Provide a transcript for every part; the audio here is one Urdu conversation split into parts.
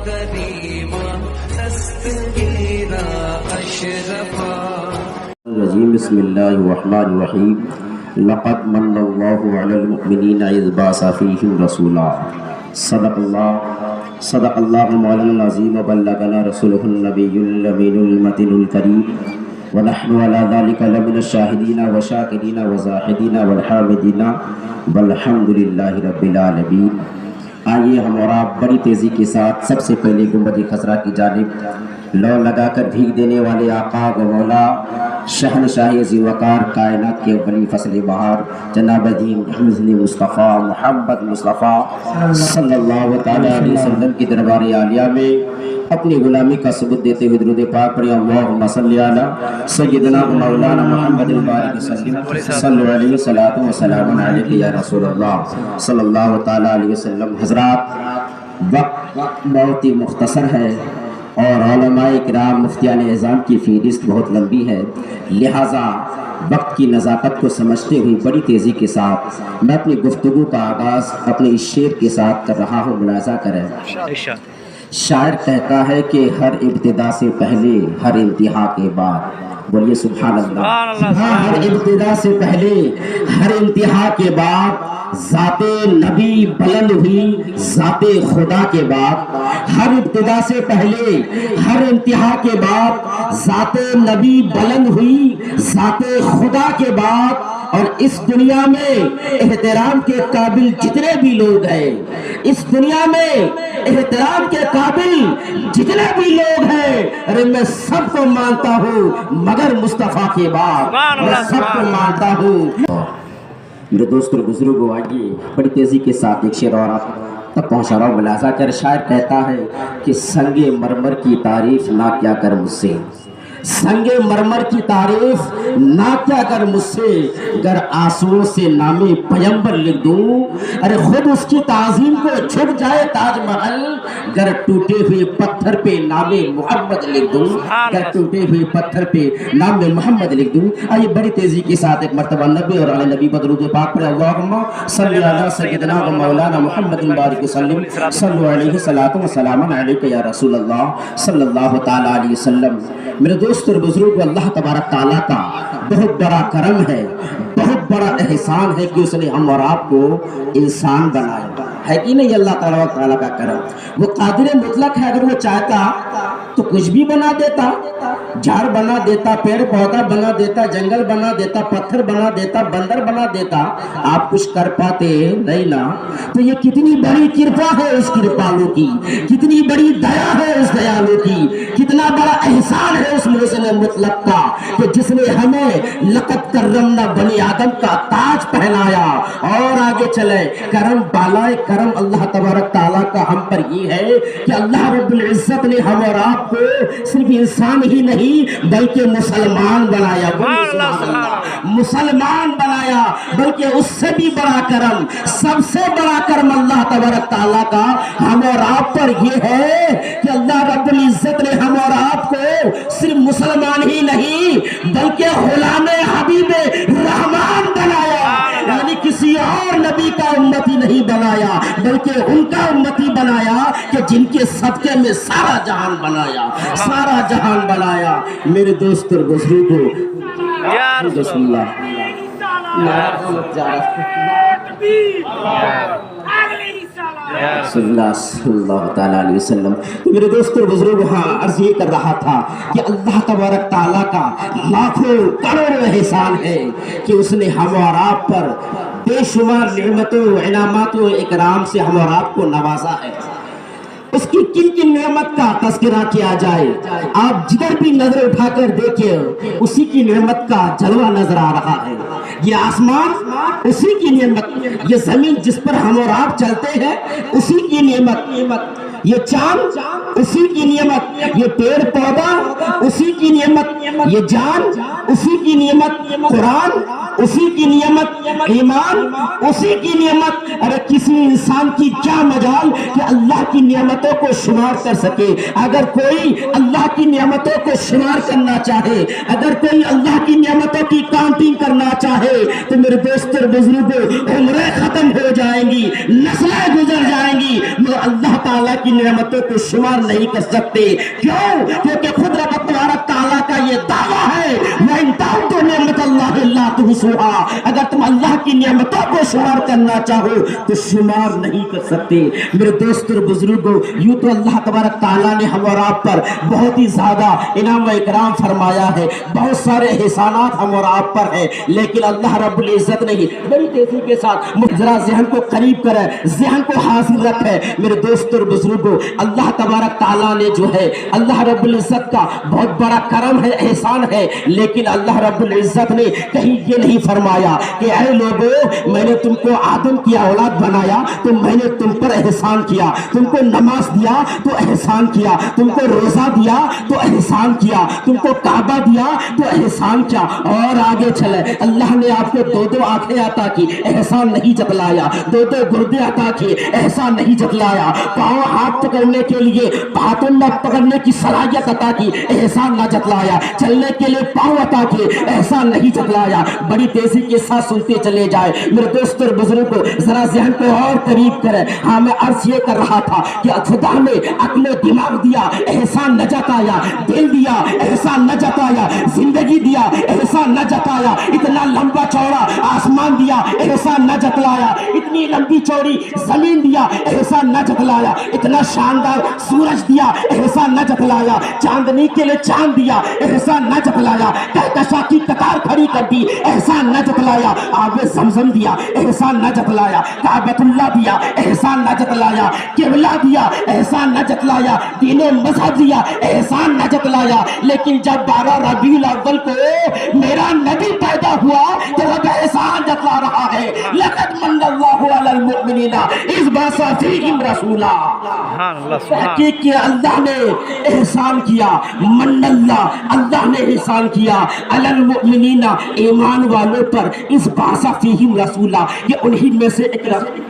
كريما تستجينا أشرفا. بسم الله الرحمن الرحيم. لقد من الله على المؤمنين إذ بعث فيهم رسولا. صدق الله مولانا العظيم وبلغنا رسوله النبي الأمين المتين الكريم ونحن على ذلك لمن الشاهدين وشاكرين وزاهدين والحامدين والحمد لله رب العالمين. آئیے ہم اور آپ بڑی تیزی کے ساتھ سب سے پہلے گنبد خضرا کی جانب لو لگا کر بھیگ دینے والے آقا و مولا شہنشاہ ذی وقار کائنات کے ولی فصل بہار جناب دین مصطفیٰ محمد مصطفیٰ صلی اللہ تعالیٰ علیہ وسلم کی دربار عالیہ میں اپنی غلامی کا ثبوت دیتے ہوئے درود پاک پڑھیں. اللہم صلی علی سیدنا مولانا محمد البارک وسلم صلی علیہ الصلوۃ والسلام علیہ یا رسول اللہ صلی اللہ تعالیٰ علیہ وسلم. حضرات، وقت بہت ہی مختصر ہے اور علماء کرام مفتیان اعظام کی فہرست بہت لمبی ہے، لہٰذا وقت کی نزاکت کو سمجھتے ہوئے بڑی تیزی کے ساتھ میں اپنی گفتگو کا آغاز اپنے اس شعر کے ساتھ کر رہا ہوں. ملاحظہ کریں. شاعر کہتا ہے کہ ہر ابتدا سے پہلے ہر انتہا کے بعد، بولیے سبحان اللہ. ہر ابتدا سے پہلے ہر انتہا کے بعد ذات نبی بلند ہوئی ذات خدا کے بعد. ہر ابتدا سے پہلے ہر انتہا کے بعد ذات نبی بلند ہوئی ذات خدا کے بعد. اور اس دنیا میں احترام کے قابل جتنے بھی لوگ ہیں، اس دنیا میں احترام کے قابل جتنے بھی لوگ ہیں، ارے میں سب کو مانتا ہوں مگر مصطفیٰ کے بعد میں سب کو مانتا ہوں. میرے دوست اور بزرگوں، آئیے بڑی تیزی کے ساتھ ایک شعر اور آپ تک پہنچا رہا ہوں. ملاحظہ کر. شاعر کہتا ہے کہ سنگ مرمر کی تعریف نہ کیا کر مجھ سے، سنگ مرمر کی تعریف نہ کیا کر مجھ سے، گر آنسوؤں سے نام پیمبر لکھ دوں. ارے خود اس کی تعظیم کو چھپ جائے تاج محل، گر ٹوٹے ہوئے پتھر پہ نام محمد لکھ دوں، گر ٹوٹے ہوئے پتھر پہ نام محمد لکھ دوں. آئیے بڑی تیزی کے ساتھ ایک مرتبہ نبی اور علی نبی بدرود پاک پر اللہم صلی علی سیدنا و مولانا محمد بارک وسلم صلی علیہ الصلوۃ والسلام علیہ یا رسول اللہ صلی اللہ تعالیٰ علیہ وسلم. میرے دوست اور بزرگ، اللہ تبارک تعالیٰ کا بہت بڑا کرم ہے، بہت بڑا احسان ہے کہ اس نے ہم اور آپ کو انسان بنایا ہے کہ نہیں. اللہ تعالیٰ کا کرم، وہ قادر مطلق ہے. اگر وہ چاہتا تو کچھ بھی بنا دیتا، جھاڑ بنا دیتا، پیڑ پودا بنا دیتا، جنگل بنا دیتا، پتھر بنا دیتا، بندر بنا دیتا. آپ کچھ کر پاتے نہیں نا. تو یہ کتنی بڑی کرپا ہے اس کرپالو کی، کتنی بڑی دیا ہے اس دیالو کی، کتنا بڑا احسان ہے اس محسن مطلق کا کہ جس نے ہمیں لقد کرمنا بنی آدم کا تاج پہنایا. اور آگے چلے، کرم بالائے کرم اللہ تبارک تعالیٰ کا ہم پر یہ ہے کہ اللہ رب العزت نے ہم اور آپ کو صرف انسان ہی نہیں بلکہ مسلمان بنایا. مسلمان بنایا، بلکہ اس سے بھی بڑا کرم، سب سے بڑا کرم اللہ تبارک تعالیٰ کا ہم اور آپ پر یہ ہے کہ اللہ رب العزت نے ہم اور آپ کو صرف مسلمان ہی نہیں بلکہ غلام حبیب رحمان بنایا. یعنی کسی اور نبی کا امتی نہیں بنایا بلکہ ان کا امتی بنایا کہ جن کے صدقے میں سارا جہان بنایا، سارا جہان بنایا. میرے دوست اور بزرگوں، رسول اللہ صلی اللہ تعالیٰ علیہ وسلم. میرے دوستوں بزرگ، ہاں عرض یہ کر رہا تھا کہ اللہ تبارک تعالیٰ کا لاکھوں کروڑوں احسان ہے کہ اس نے ہم اور آپ پر بے شمار نعمتوں انعامات و اکرام سے ہم اور آپ کو نوازا ہے. اس کی کن کن نعمت کا تذکرہ کیا جائے، آپ جدھر بھی نظر اٹھا کر دیکھیں اسی کی نعمت کا جلوہ نظر آ رہا ہے. یہ آسمان اسی کی نعمت، یہ زمین جس پر ہم اور آپ چلتے ہیں اسی کی نعمت، یہ چاند اسی کی نعمت، یہ پیڑ پودا اسی کی نعمت، یہ جان اسی کی نعمت، قرآن اسی کی نعمت، ایمان اسی کی نعمت. ارے کسی انسان کی کیا مجال کہ اللہ کی نعمتوں کو شمار کر سکے. اگر کوئی اللہ کی نعمتوں کو شمار کرنا چاہے، اگر کوئی اللہ کی نعمتوں کی کاؤنٹنگ کرنا چاہے تو میرے دوست اور بزرگوں عمریں ختم ہو جائیں گی، نسلیں گزر جائیں جائیں گی مگر اللہ تعالیٰ کی نعمتوں کو شمار نہیں کر سکتے. کیوں؟ کیونکہ خود رب تبارک تعالیٰ کا یہ دعویٰ ہے وَإِن تَعُدُّوا نِعْمَتَ اللَّهِ لَا تُحْصُوهَا. اگر تم اللہ کی نعمتوں کو شمار کرنا چاہو تو شمار نہیں کر سکتے. میرے دوست اور بزرگوں، یوں تو اللہ تبارک تعالیٰ نے ہم اور آپ پر بہت ہی زیادہ انعام و اکرام فرمایا ہے، بہت سارے احسانات ہم اور آپ پر ہیں، لیکن اللہ رب العزت نے بڑی تیزی کے ساتھ ذرا ذہن کو قریب کرے، ذہن کو حاصل رکھے. میرے دوست اور بزرگوں، اللہ تبارک تعالیٰ نے جو ہے اللہ رب العزت کا بہت بڑا کرم ہے، احسان ہے، لیکن اللہ رب العزت نے کہیں یہ نہیں فرمایا کہ اے لوگوں میں نے تم کو آدم کی اولاد بنایا تو میں نے تم پر احسان کیا، تم کو نماز دیا تو احسان کیا، تم کو روزہ دیا تو احسان کیا، تم کو کعبہ دیا تو احسان کیا. اور آگے چلے، اللہ نے آپ کو دو آنکھیں عطا کی، احسان نہیں جتلایا، دو گردے عطا کیے، احسان نہیں جتلایا، پاؤں ہاتھ پکڑنے کے لیے ہاتھوں میں پکڑنے کی صلاحیت عطا کی، احسان نہ جتلایا، چلنے کے لیے پاؤں عطا کیے، احسان نہیں جتلایا. بڑی تیزی کے ساتھ سنتے چلے جائے. میرے دوست اور بزرگوں ذرا ذہن کو اور قریب کرے. ہاں میں عرض یہ کر رہا تھا کہ خدا نے عقل و دماغ دیا، احسان نہ جتایا، دل دیا، احسان نہ جتایا، زندگی دیا، احسان نہ جتایا، اتنا لمبا چوڑا آسمان دیا، احسان نہ جتلایا، اتنی لمبی چوڑی زمین دیا، احسان نہ جتلایا، اتنا شاندار سورج دیا، احسان نہ جتلایا، چاندنی کے لیے چاند دیا، احسان نہ جتلایا، کہکشاں کی قطار کھڑی کر دی، احسان نہ جتلایا، آب زمزم دیا، احسان نہ جتلایا، کعبۃ اللہ دیا، احسان نہ جتلایا، قبلہ دیا، احسان نہ جتلایا، دین مذہب دیا، احسان نہ جتلایا. لیکن جب 12 ربیع الاول کو میرا نبی پیدا ہوا تو وہ احسان جتلا رہا ہے. لقد من اللہ علی المؤمنین اذ بعث فیہم رسولا. تحقیق کہ اللہ نے احسان کیا، من اللہ، اللہ نے احسان کیا علی المؤمنین، ایمان والوں پر، اذ بعث فیہم رسولا، یہ انہی میں سے ایک رسول.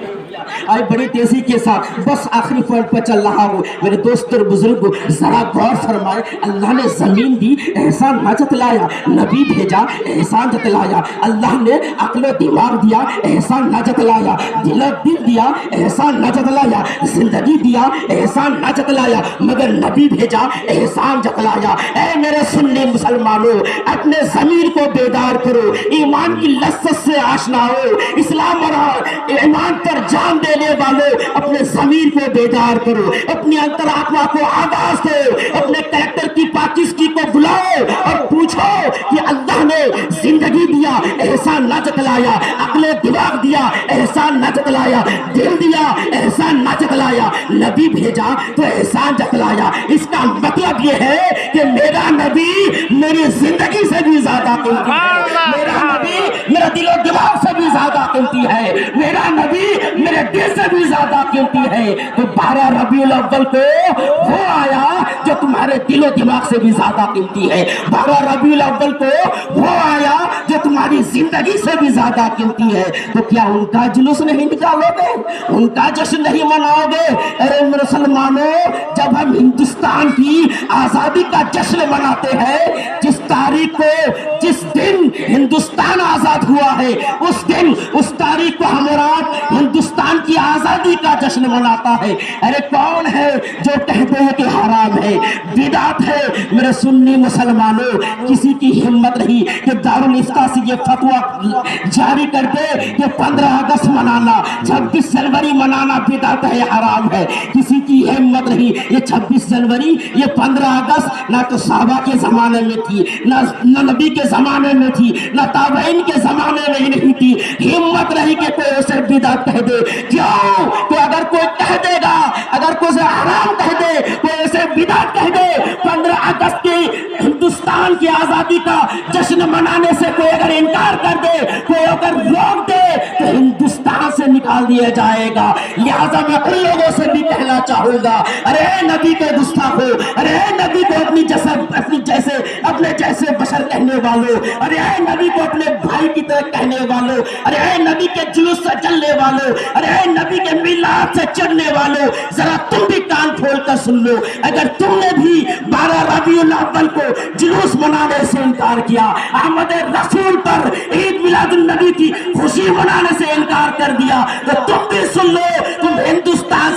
آئے بڑی تیزی کے ساتھ بس آخری پوائنٹ پر چل رہا ہوں. میرے دوست اور بزرگ ذرا غور فرمائے. اللہ نے زمین دی، احسان نہ جتلایا، نبی بھیجا، احسان جتلایا. اللہ نے عقل و دماغ دیا، احسان نہ جتلایا، دل دیا، احسان نہ جتلایا، زندگی دیا، احسان نہ جتلایا، مگر نبی بھیجا، احسان جتلایا. اے میرے سنی مسلمانوں، اپنے ضمیر کو بیدار کرو، ایمان کی لذت سے آشنا ہو. اسلام اور ایمان پر جان دینے والوں اپنے ضمیر کو بیدار کرو، اپنی انترآتما کو آواز دو، اپنے کریکٹر کی پاکیزگی کو بلاؤ اور پوچھو کہ اللہ نے زندگی دیا، احسان نہ جتلایا، عقل دماغ دیا، احسان نہ جتلایا، دل دیا، احسان نہ جتلایا، نبی بھیجا تو احسان جتلایا. اس کا مطلب یہ ہے کہ میرا نبی میری زندگی سے بھی زیادہ قیمتی ہے، میرا نبی میرا دل و دماغ سے بھی زیادہ قیمتی ہے، میرا نبی میرے دل سے بھی زیادہ قیمتی ہے. تو 12 ربیع الاول کو وہ آیا جو تمہارے دل و دماغ سے بھی زیادہ قیمتی ہے. 12 ربیع الاول کو وہ آیا جو تمہاری زندگی سے بھی زیادہ قیمتی ہے. تو کیا ان کا جلوس نہیں نکالو گے؟ ان کا جشن نہیں مناؤ گے؟ ارے مسلمانوں، جب ہم ہندوستان کی آزادی کا جشن مناتے ہیں، جس تاریخ کو، جس دن ہندوستان آزاد ہوا ہے، اس دن، اس تاریخ کو ہم اور آپ ہندوستان کی آزادی کا جشن مناتا ہے. ارے کون ہے جو کہتے ہیں کہ حرام ہے، بدعت ہے؟ میرے سنی مسلمانوں، کسی کی ہمت نہیں کہ دارالفتہ سے یہ فتویٰ جاری کر دے کہ 15 اگست منانا، 26 جنوری منانا بدعت ہے، حرام ہے. کسی کی ہمت نہیں. یہ 26 جنوری، یہ 15 اگست نہ تو صحابہ کے زمانے میں تھی، نہ نبی کے زمانے میں تھی، نہ تابعین کے زمانے میں ہی نہیں تھی. ہمت نہیں کہ کوئی اسے بدعت کہہ دے. کیوں کہ اگر کوئی کہہ دے گا، اگر کوئی اسے حرام کہہ دے، کوئی اسے بدعت کہہ دے، 15 اگست کی ہندوستان کی آزادی کا جشن منانے سے کوئی اگر انکار کر دے، کوئی اگر روک دے تو ہندوستان سے نکال دیا جائے گا. لہذا میں ان لوگوں سے بھی کہنا چاہوں گا، ارے نبی کے گستاخو، ارے نبی کو اپنے جیسے بشر کہنے والوں، ارے نبی کو اپنے بھائی کی طرح کہنے والوں، ارے نبی کے جلوس سے چلنے والوں، ارے نبی کے میلاد سے چڑھنے والوں، ذرا تم بھی کان کھول کر سن لو. اگر تم نے بھی 12 ربیع الاول کو جلوس منانے سے انکار کیا، احمد رسول پر عید میلاد النبی کی خوشی منانے سے انکار کر دیا، تو تم بھی سن لو، تم ہندوستان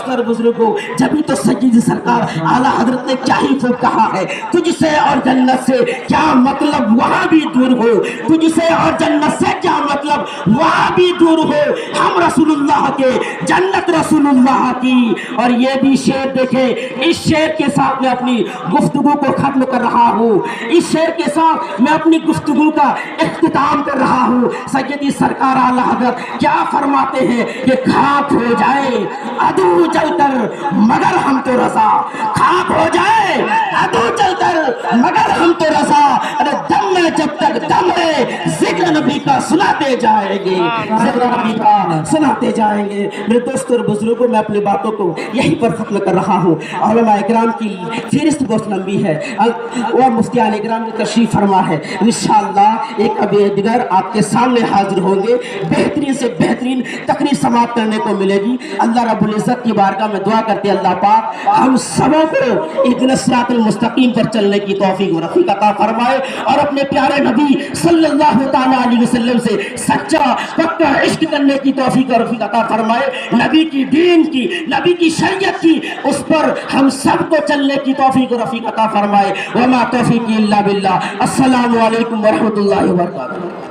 دوست اور بزرگوں، جبھی تو سید سرکار اعلیٰ حضرت نے کیا ہی خوب کہا ہے، تجھ سے اور جنت سے کیا مطلب وہاں بھی دور ہو، تجھ سے اور جنت سے کیا مطلب وہاں بھی دور ہو، ہم رسول اللہ کے، جنت رسول اللہ کی۔ اور یہ بھی شعر دیکھیں، اس شعر کے ساتھ میں اپنی گفتگو کو ختم کر رہا ہوں، اس شعر کے ساتھ میں اپنی گفتگو کا اختتام کر رہا ہوں۔ سیدی سرکار اعلیٰ حضرت کیا فرماتے ہیں کہ خاک ہو جائے عدو جل کر مگر ہم تو رضا، خاک ہو جائے عدو جل کر مگر ہم تو رضا، ارے دم میں جب تک دم ہے ذکر نبی کا سناتے جائیں گے، ذکر نبی کا سناتے جائیں گے۔ میرے دوست اور بزرگوں، میں اپنی باتوں کو یہیں پر ختم کر رہا ہوں۔ علماء اکرام کی فہرست بہت لمبی ہے اور مفتیان اکرام نے تشریف فرما ہے، انشاءاللہ ایک ابھی دیگر آپ کے سامنے حاضر ہوں گے، بہترین سے بہترین تقریر سماعت کرنے کو ملے گی۔ اللہ رب العزت کی بارگاہ میں دعا کرتے اللہ پاک ہم سبوں کو اهدنا الصراط المستقیم پر چلنے کی توفیق و رفیق عطا فرمائے، اور اپنے پیارے نبی صلی اللہ تعالی علیہ وسلم سے سچا پکا عشق کرنے کی توفیق و رفیق عطا فرمائے، نبی کی دین کی، نبی کی شریعت کی، اس پر ہم سب کو چلنے کی توفیق و رفیق عطا فرمائے۔ وما توفیقی الا باللہ۔ السلام علیکم ورحمۃ اللہ وبرکاتہ۔